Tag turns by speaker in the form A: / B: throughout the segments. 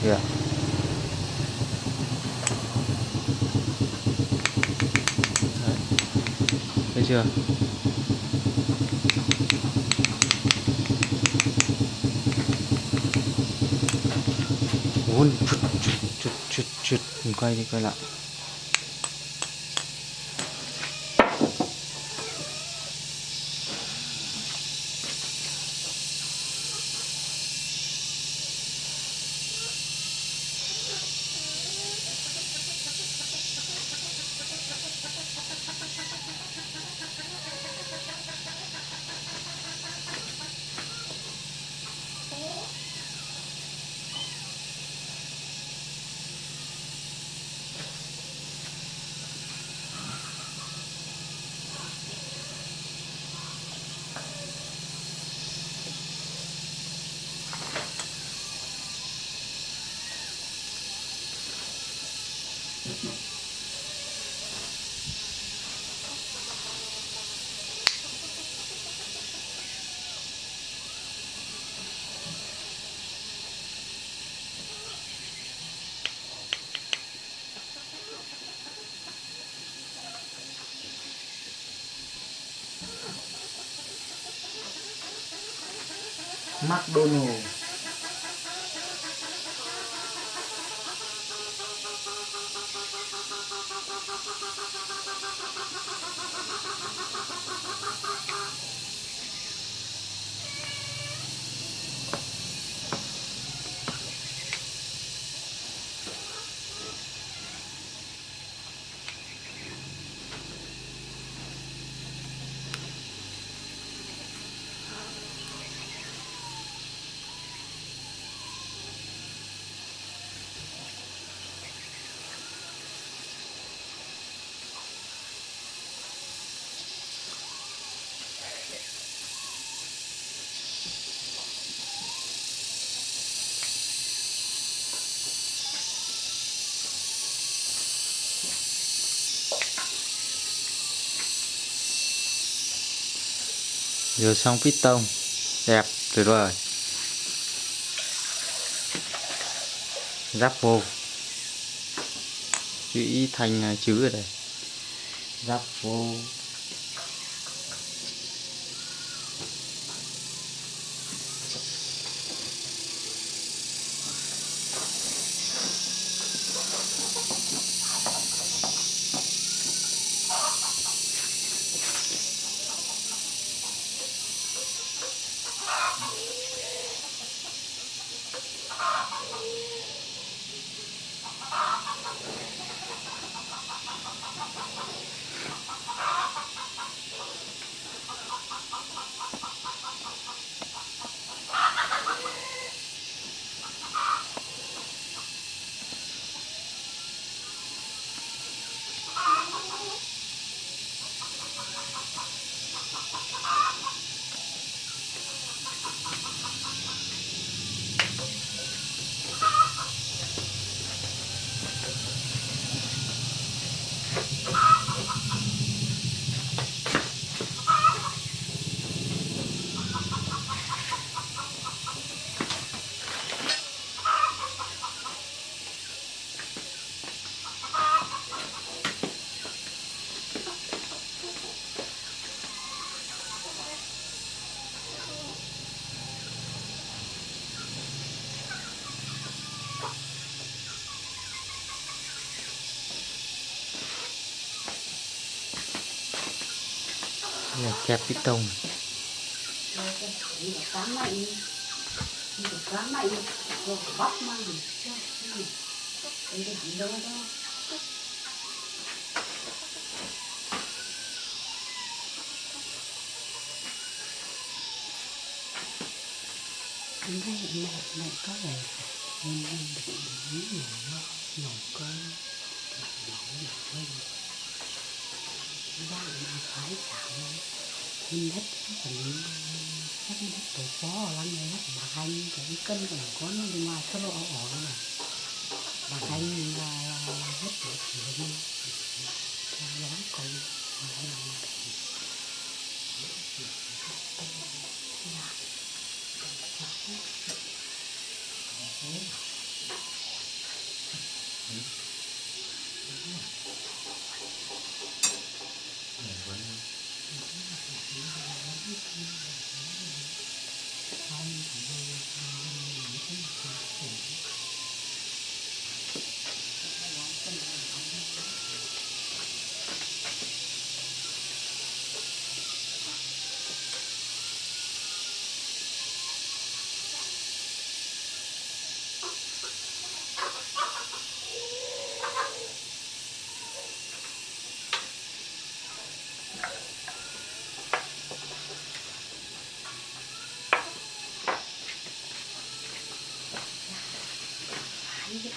A: Kìa. Đấy. Thấy chưa? Ui, chụt. Mình quay đi quay lại. McDonald. Vừa xong piston đẹp tuyệt vời, ráp vô chữ Y thành chữ ở đây, ráp vô. Kẹp piston.
B: Này có vẻ nên được nấu cơm đang phải xạo mình hết phần hết tổ phó lắm hết bà hành cái cân của có nó đi ngoài solo ỏ này bà hành là hết được chuyện gió còn
A: Nhìn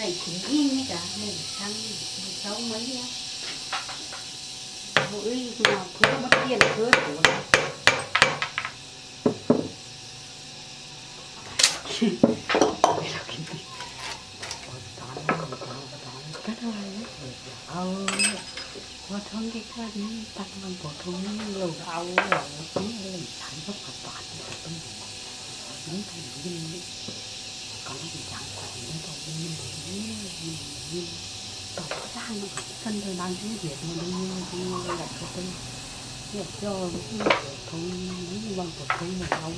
B: này cũng yên nhé cả này sang sáu mấy nhá ôi nào cứ mất tiền cứ cắt thôi quá thương cái tăng bằng phổ thông lâu áo rồi cũng lên sản xuất hoàn toàn là tâm những cái gì còn thì chẳng phải những cái gì tỏ ra nó thân thời đang tiếng Việt mà đương nhiên là cái tên để cho những phổ thông những bằng phổ thông mà áo